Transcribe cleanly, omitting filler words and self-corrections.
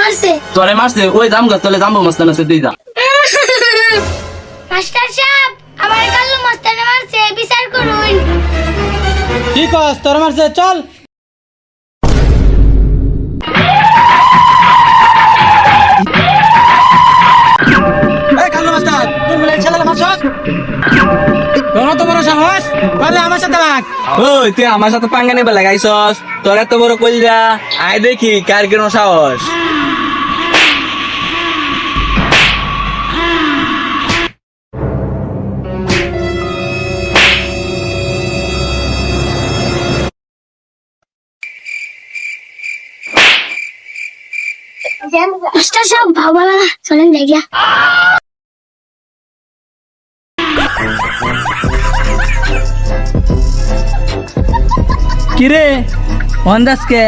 মারছে? তোরে মারছে ওই জাম গাছ তলে জাম্বু মস্তান আছে তুই যা। মাস্টার সাহেব, আমার কাল্লু মস্তানে মারছে, বিচার করুন। কি কস তোর মারছে? চল। এই কালু মাস্টার, তুই বলে ছেলেকে মারছস? তোর তো বড় সাহস, পারলে আমার সাথে লাগ। ওই তুই আমার সাথে পাঙ্গা নিবে লাগাইছস, তোর এত বড় কইরা আয় দেখি কার কেন সাহস। মাস্টার সাহেব, ভালো না, চলেন দেখিয়া। কিরে অন্দাজকে